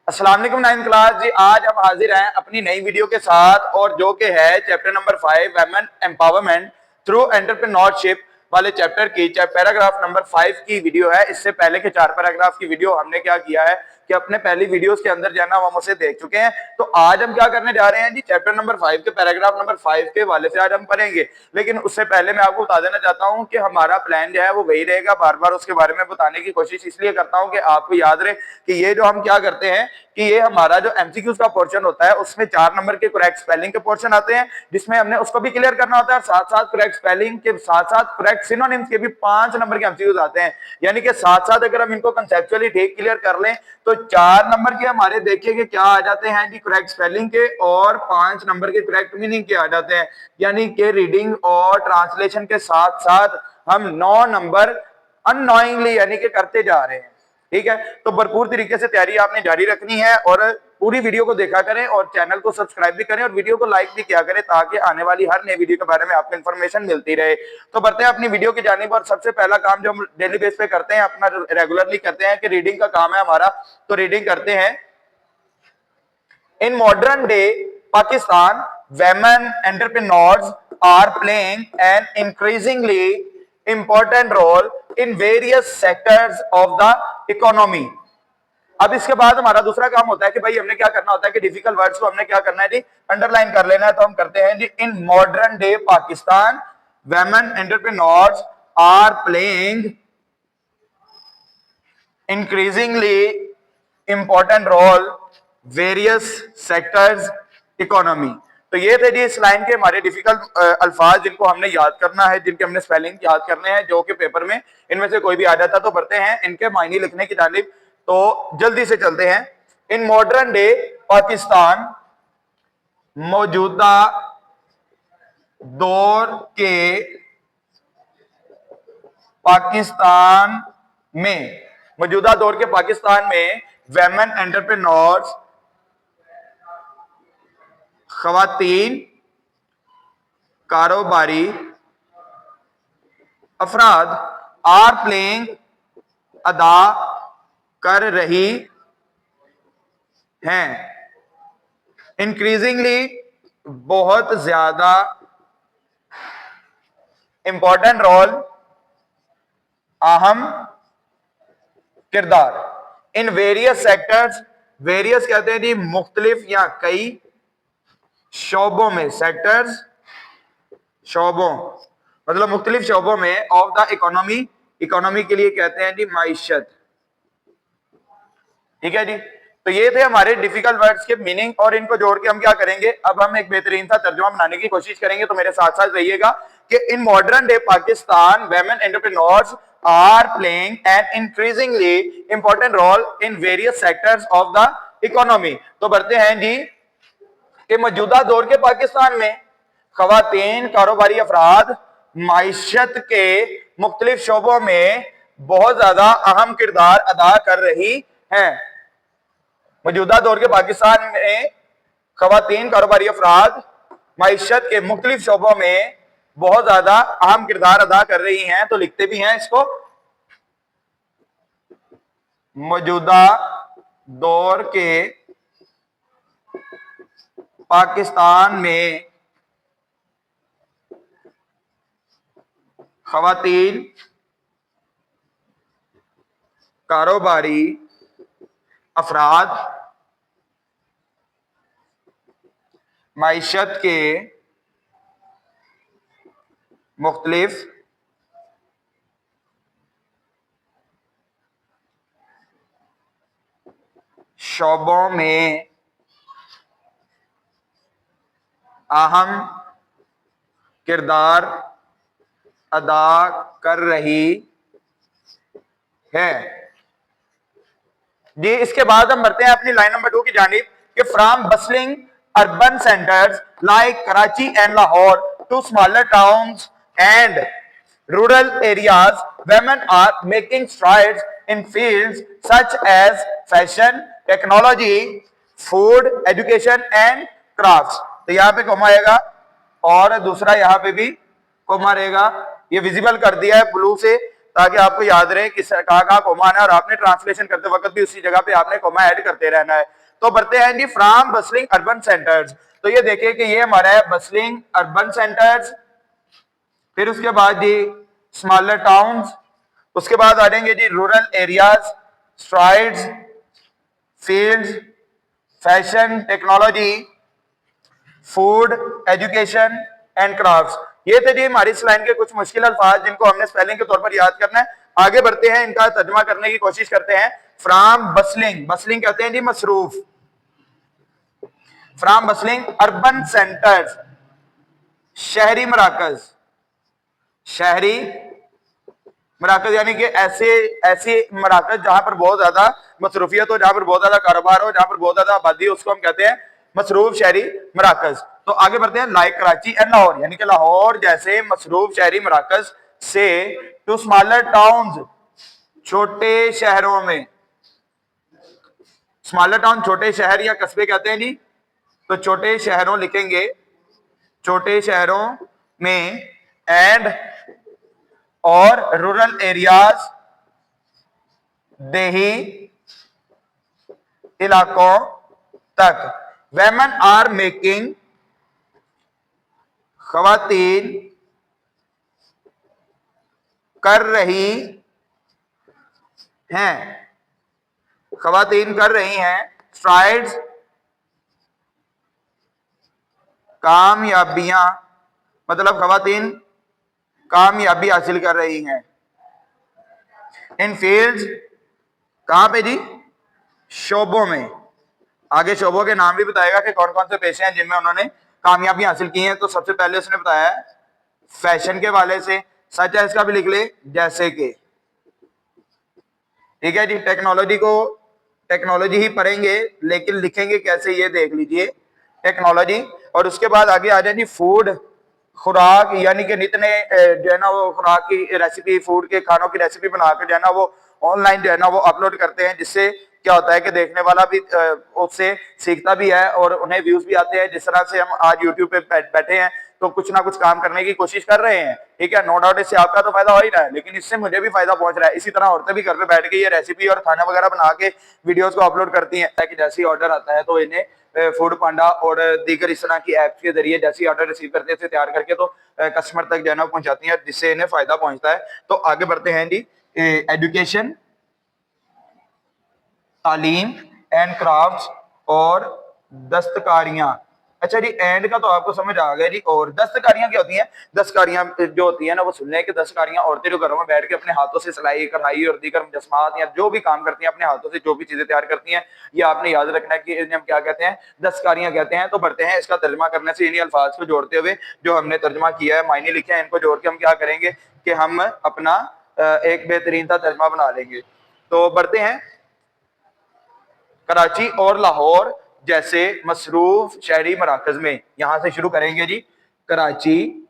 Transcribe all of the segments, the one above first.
अस्सलाम वालेकुम ninth class जी। आज हम हाजिर हैं अपनी नई वीडियो के साथ और जो कि है chapter number 5 women empowerment through entrepreneurship वाले चैप्टर की पैराग्राफ नंबर 5 की वीडियो है। इससे पहले के 4 पैराग्राफ की वीडियो हमने क्या किया है कि अपने पहली वीडियोस के अंदर जाना हम उसे देख चुके हैं। तो आज हम क्या करने जा रहे हैं जी, चैप्टर नंबर 5 के पैराग्राफ नंबर 5 के वाले से आज हम पढ़ेंगे। लेकिन उससे पहले मैं आपको बता देना चाहता हूं कि हमारा प्लान जो है वो वही रहेगा, बार बार उसके बारे में बताने की कोशिश इसलिए करता हूं कि आपको याद रहे कि ये जो हम क्या करते हैं कि ये हमारा जो एमसीक्यूज का पोर्शन होता है उसमें 4 नंबर के करेक्ट स्पेलिंग के पोर्शन आते हैं, जिसमें हमने उसको भी क्लियर करना होता है। साथ साथ करेक्ट स्पेलिंग के साथ साथ करेक्ट सिनोनिम्स के भी 5 नंबर के एमसीक्यूज आते हैं। यानी कि साथ साथ अगर हम इनको कंसेप्चुअली ठीक क्लियर कर लें तो 4 नंबर के हमारे देखिए कि क्या आ जाते हैं जी, करेक्ट स्पेलिंग के, और 5 नंबर के करेक्ट मीनिंग के आ जाते हैं। यानी कि रीडिंग और ट्रांसलेशन के साथ साथ हम 9 नंबर अननोइंगली यानी कि करते जा रहे हैं। ठीक है, तो भरपूर तरीके से तैयारी आपने जारी रखनी है और पूरी वीडियो को देखा करें और चैनल को सब्सक्राइब भी करें और वीडियो को लाइक भी किया करें ताकि आने वाली हर नई वीडियो के बारे में आपको इन्फॉर्मेशन मिलती रहे। तो बढ़ते हैं अपनी वीडियो की जानिब और सबसे पहला काम जो हम डेली बेस पे करते हैं, अपना रेगुलरली करते हैं कि रीडिंग का काम है हमारा। तो रीडिंग करते हैं। इन modern day Pakistan women entrepreneurs are playing an increasingly important role in various sectors of the economy। अब इसके बाद हमारा दूसरा काम होता है कि भाई हमने क्या करना होता है कि डिफिकल्ट वर्ड्स को हमने क्या करना है जी, अंडरलाइन कर लेना है। तो हम करते हैं जी, in modern day Pakistan women entrepreneurs are playing increasingly important role various sectors economy। तो ये थे जी इस लाइन के हमारे डिफिकल्ट अल्फाज जिनको हमने याद करना है, जिनके हमने स्पेलिंग याद करने हैं, जो कि पेपर में इनमें से कोई भी आ जाता। तो बढ़ते हैं इनके मायने लिखने की जानिब। तो जल्दी से चलते हैं। इन मॉडर्न डे पाकिस्तान मौजूदा दौर के पाकिस्तान में मौजूदा दौर के पाकिस्तान में वेमेन एंटरप्रेन्योर्स खवातीन कारोबारी अफराद आर प्लेइंग अदा कर रही हैं इंक्रीजिंगली बहुत ज्यादा इंपॉर्टेंट रोल अहम किरदार इन वेरियस सेक्टर्स। वेरियस कहते हैं जी मुख्तलिफ या कई शोबों में, सेक्टर्स शोबों मतलब मुख्तलिफ शोबों में ऑफ द इकोनॉमी। इकोनॉमी के लिए कहते हैं जी माइशत। ठीक है जी, तो ये थे हमारे डिफिकल्ट वर्ड्स के मीनिंग और इनको जोड़ के हम क्या करेंगे, अब हम एक बेहतरीन सा तर्जुमा बनाने की कोशिश करेंगे। तो मेरे साथ साथ रहिएगा कि in modern day Pakistan women entrepreneurs are playing an increasingly important role in various sectors of the economy. तो बढ़ते हैं जी कि मौजूदा दौर के पाकिस्तान में खवातीन कारोबारी अफराद माइशत के मुख्तलिफ शोबों में बहुत ज्यादा अहम किरदार अदा कर रही हैं। मौजूदा दौर के पाकिस्तान में खवातीन कारोबारी अफराद माइशत के मुख्तलिफ शोबों में बहुत ज्यादा अहम किरदार अदा कर रही हैं। तो लिखते भी हैं इसको, मौजूदा दौर के पाकिस्तान में खवातीन कारोबारी अफराद माइशत के मुख्तलिफ शोबों में अहम किरदार अदा कर रही है जी। इसके बाद हम बढ़ते हैं अपनी लाइन नंबर 2 की जानिब कि from bustling urban centres like Karachi and Lahore to smaller towns and rural areas women are making strides in fields such as fashion, technology, food, education and crafts। तो यहां पे कॉमा आएगा और दूसरा यहां पे भी कॉमा रहेगा। ये विजिबल कर दिया है ब्लू से ताकि आपको याद रहे कि कहाँ कहाँ कोमा आना है और आपने ट्रांसलेशन करते वक्त भी उसी जगह पे आपने कोमा ऐड करते रहना है। तो बढ़ते हैं जी फ्रॉम बसलिंग अर्बन सेंटर्स। तो ये देखिए कि ये हमारा है बसलिंग अर्बन सेंटर्स, फिर उसके बाद जी स्मॉलर टाउन्स, उसके बाद आ जाएंगे जी rural areas, strides, fields, fashion, technology, food, education and crafts. ये थे जी हमारी इस लाइन के कुछ मुश्किल अल्फाज जिनको हमने स्पेलिंग के तौर पर याद करना है। आगे बढ़ते हैं, इनका तर्जुमा करने की कोशिश करते हैं। फ्रॉम बसलिंग, बसलिंग कहते हैं जी मसरूफ। फ्रॉम बसलिंग अर्बन सेंटर्स, शहरी मराकज, शहरी मराकज यानी कि ऐसे ऐसे मराकज जहां पर बहुत ज्यादा मसरूफियत हो, जहां पर बहुत ज्यादा कारोबार हो, जहां पर बहुत ज्यादा आबादी हो, उसको हम कहते हैं मसरूफ शहरी मराकज। तो आगे बढ़ते हैं, लाइक कराची एंड लाहौर, यानी कि लाहौर जैसे मसरूफ शहरी मराकज से टू स्मॉलर टाउन्स, छोटे शहरों में। स्मॉलर टाउन छोटे शहर या कस्बे कहते हैं जी। तो छोटे शहरों लिखेंगे, छोटे शहरों में, एंड और रूरल एरियाज, देही इलाकों तक। वेमेन आर मेकिंग, खवातीन कर रही हैं, खवातीन कर रही हैं स्ट्राइड्स, कामयाबियां, मतलब खवातीन कामयाबी हासिल कर रही हैं। इन फील्ड्स, कहां पे जी, शोबों में। आगे शोबों के नाम भी बताएगा कि कौन कौन से पेशे हैं जिनमें उन्होंने कामयाबी हासिल की है। तो सबसे पहले उसने बताया है फैशन के वाले से, सच है इसका भी लिख ले, जैसे कि, ठीक है जी। टेक्नोलॉजी को टेक्नोलॉजी ही पढ़ेंगे लेकिन लिखेंगे कैसे ये देख लीजिए, टेक्नोलॉजी। और उसके बाद आगे आ जाए जी फूड, खुराक, यानी कि नित नए जो है ना वो खुराक की रेसिपी, फूड के खानों की रेसिपी बनाकर जो है ना वो ऑनलाइन जो है ना वो अपलोड करते हैं, जिससे क्या होता है कि देखने वाला भी उससे सीखता भी है और उन्हें व्यूज भी आते हैं। जिस तरह से हम आज यूट्यूब पे बैठे हैं तो कुछ ना कुछ काम करने की कोशिश कर रहे हैं, ठीक है। नो डाउट इससे आपका तो फायदा हो ही रहा है, लेकिन इससे मुझे भी फायदा पहुंच रहा है। इसी तरह औरतें भी घर पे बैठ के ये रेसिपी और खाना वगैरह बना के वीडियोस को अपलोड करती हैं कि जैसे ही ऑर्डर आता है तो इन्हें फूड पांडा और दीगर इस तरह की ऐप्स के जरिए जैसे ऑर्डर रिसीव करते हैं तैयार करके तो कस्टमर तक जो है ना पहुंचाती हैं, जिससे इन्हें फायदा पहुंचता है। तो आगे बढ़ते हैं जी, एजुकेशन, तालीम एंड क्राफ्ट्स और दस्तकारियां। अच्छा जी, एंड का तो आपको समझ आ गया जी। और दस्तकारियां क्या होती हैं? दस्तकारियां जो होती है ना वो सुनने की दस्तकारियां, औरतें जो घरों में बैठ के अपने हाथों से सिलाई कढ़ाई और दीगर मुजस्समात या जो भी काम करती हैं अपने हाथों से, जो भी चीजें तैयार करती हैं, ये आपने याद रखना है कि इन्हें हम क्या कहते हैं, दस्तकारियां कहते हैं। तो बढ़ते हैं, इसका तर्जमा करने से इन्हीं अल्फाज को जोड़ते हुए जो हमने तर्जमा किया है, मायने लिखे हैं, इनको जोड़ के हम क्या करेंगे कि हम अपना एक बेहतरीन सा तर्जमा बना लेंगे। तो बढ़ते हैं, कराची और लाहौर जैसे मसरूफ शहरी मराकज में, यहां से शुरू करेंगे जी। कराची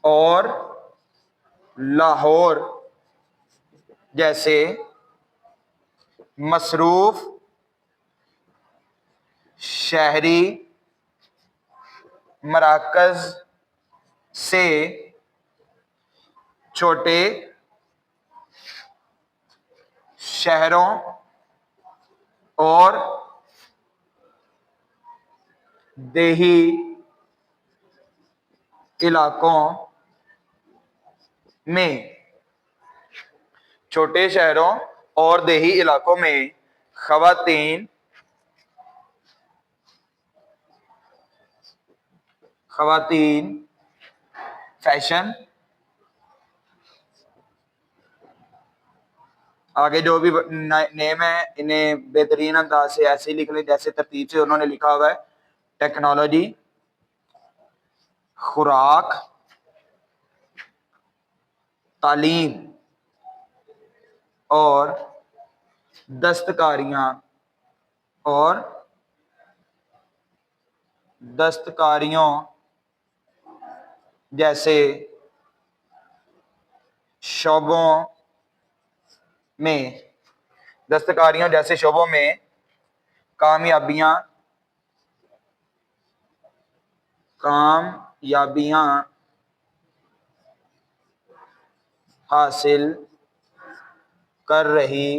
और लाहौर जैसे मसरूफ शहरी मराकज से छोटे शहरों और देही इलाकों में, छोटे शहरों और देही इलाकों में खवातीन फैशन, आगे जो भी नेम है इन्हें बेहतरीन अंदाज से ऐसे ही लिख ले जैसे तरतीब से उन्होंने लिखा हुआ है। टेक्नोलॉजी, खुराक, तालीम और दस्तकारियां और दस्तकारियों जैसे शोबों में, दस्तकारियों जैसे शोबों में कामयाबियां कामयाबियां हासिल कर रही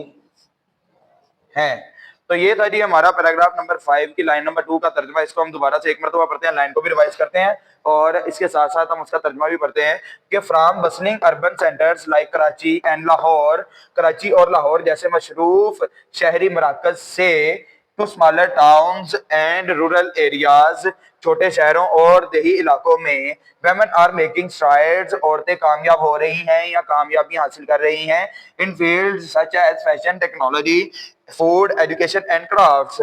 हैं। तो ये था जी हमारा पैराग्राफ नंबर 5 की लाइन नंबर 2 का तर्जमा। इसको हम दोबारा से एक मरतबा पढ़ते हैं, लाइन को भी रिवाइज करते हैं और इसके साथ साथ हम उसका तर्जमा भी पढ़ते हैं कि from bustling urban centres like Karachi and Lahore, Karachi और लाहौर जैसे मशरूफ शहरी मराकज से, to smaller towns and rural areas, छोटे शहरों और देही इलाकों में, वेमेन आर मेकिंग स्ट्राइड्स, औरतें कामयाब हो रही हैं या कामयाबी हासिल कर रही हैं, in fields such as fashion technology, food, education and crafts,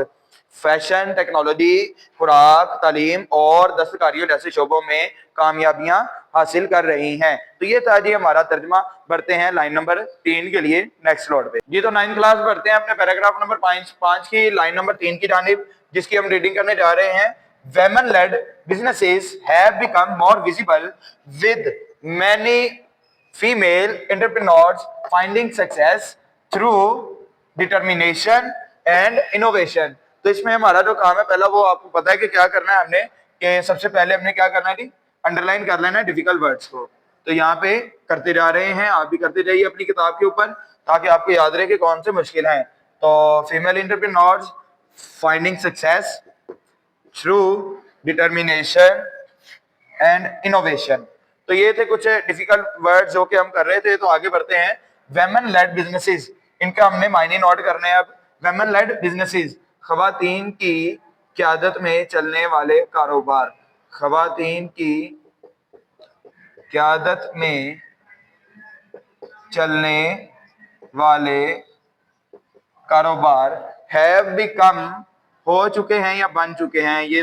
fashion, technology, खुराक, तालीम और दस्तकारियों जैसे शोबों में कामयाबियां हासिल कर रही हैं। तो ये था जी हमारा तर्जमा। बढ़ते हैं लाइन नंबर 3 के लिए नेक्स्ट स्लॉट पे जी। तो 9th क्लास बढ़ते हैं अपने पैराग्राफ नंबर 5 की लाइन नंबर 3 की जानिब, जिसकी हम रीडिंग करने जा रहे हैं। Women led businesses have become more visible with many female entrepreneurs finding success through determination and innovation। तो इसमें हमारा जो काम है पहला, वो आपको पता है कि क्या करना है हमने, कि सबसे पहले हमने क्या करना है कि अंडरलाइन कर लेना है डिफिकल्ट वर्ड्स को। तो यहाँ पे करते जा रहे हैं, आप भी करते जाइए अपनी किताब के ऊपर ताकि आपको याद रहे कि कौन से मुश्किल हैं। तो female entrepreneurs finding success through determination and innovation. तो ये थे कुछ डिफिकल्ट वर्ड्स जो कि हम कर रहे थे। तो आगे बढ़ते हैं। वेमेन लेड बिजनेसेस, इनका हमने मायने नोट करने हैं अब। वेमेन लेड बिजनेसेस, खवातीन की क़यादत में चलने वाले कारोबार, खवातीन की क़यादत में चलने वाले कारोबार, हैव बिकम, हो चुके हैं या बन चुके हैं, ये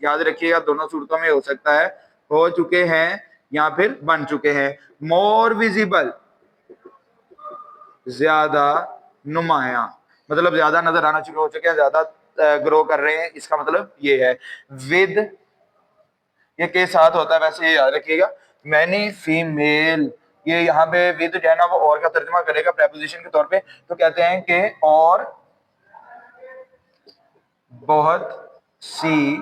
याद रखिएगा, दोनों सूरतों में हो सकता है, हो चुके हैं या फिर बन चुके हैं। मोर विजिबल, ज्यादा नुमाया, मतलब ज्यादा नजर आना शुरू हो चुके हैं, ज्यादा ग्रो कर रहे हैं, इसका मतलब ये है। विद, ये के साथ होता है वैसे, ये याद रखिएगा। मैनी फीमेल, ये यहाँ पे विद जो है ना वो और का तर्जुमा करेगा प्रेपोजिशन के तौर पे। तो कहते हैं कि और बहुत सी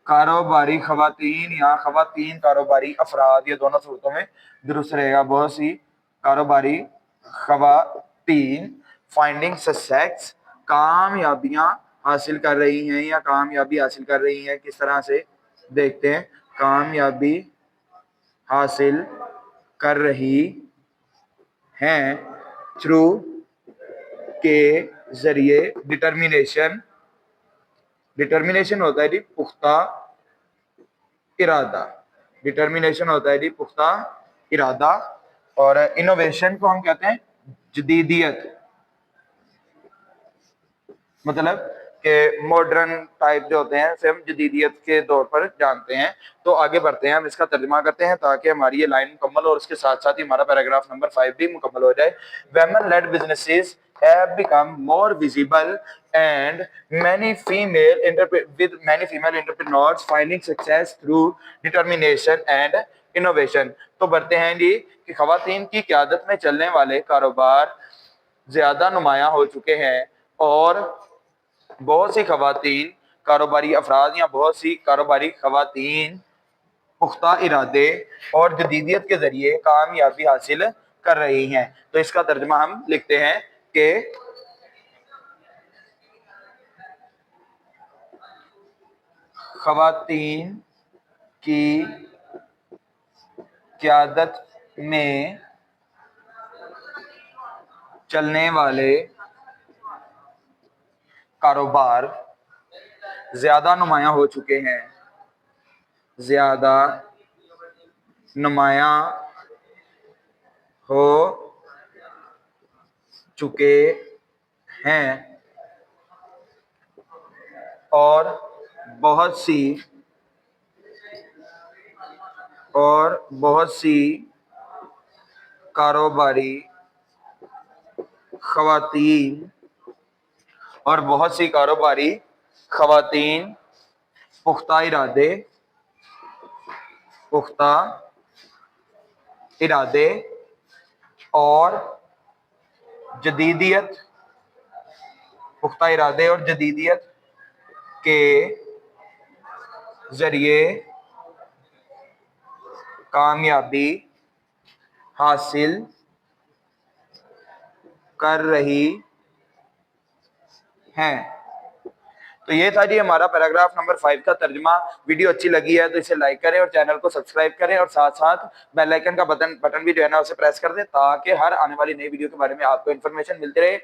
कारोबारी खवातीन या खवातीन कारोबारी अफराद, ये दोनों सूरतों में दुरुस्त रहेगा। बहुत सी कारोबारी खवातीन फाइंडिंग सक्सेस, कामयाबियां हासिल कर रही हैं या कामयाबी हासिल कर रही हैं। किस तरह से देखते हैं, कामयाबी हासिल कर रही हैं थ्रू के जरिए डिटर्मिनेशन, डिटर्मिनेशन होता है जी पुख्ता इरादा, डिटर्मिनेशन होता है जी पुख्ता इरादा। और इनोवेशन को हम कहते हैं जदीदियत, मतलब कि मॉडर्न टाइप जो होते हैं उसे हम जदीदियत के तौर पर जानते हैं। तो आगे बढ़ते हैं, हम इसका तर्जुमा करते हैं ताकि हमारी ये लाइन मुकम्मल और उसके साथ साथ ही हमारा पैराग्राफ नंबर 5 भी मुकम्मल हो जाए। Women led businesses have become more visible and many female entrepreneurs finding success through determination and innovation। तो बढ़ते हैं जी कि खवातीन की क़यादत में चलने वाले कारोबार ज्यादा नुमायां हो चुके हैं और बहुत सी खवातीन कारोबारी अफराद या बहुत सी कारोबारी खवातीन पुख्ता इरादे और जदीदियत के जरिए कामयाबी हासिल कर रही हैं। तो इसका तर्जुमा हम लिखते हैं कि खवातीन की क़यादत में चलने वाले कारोबार ज्यादा नुमायां हो चुके हैं, ज्यादा नुमायां हो चुके हैं और बहुत सी कारोबारी खवातीन और बहुत सी कारोबारी खवातीन पुख्ता इरादे और जदीदियत, पुख्ता इरादे और जदीदियत के जरिए कामयाबी हासिल कर रही हैं। तो ये था जी हमारा पैराग्राफ नंबर 5 का तर्जुमा। वीडियो अच्छी लगी है तो इसे लाइक करें और चैनल को सब्सक्राइब करें और साथ साथ बेल आइकन का बटन भी जो है ना उसे प्रेस कर दें ताकि हर आने वाली नई वीडियो के बारे में आपको इन्फॉर्मेशन मिलती रहे।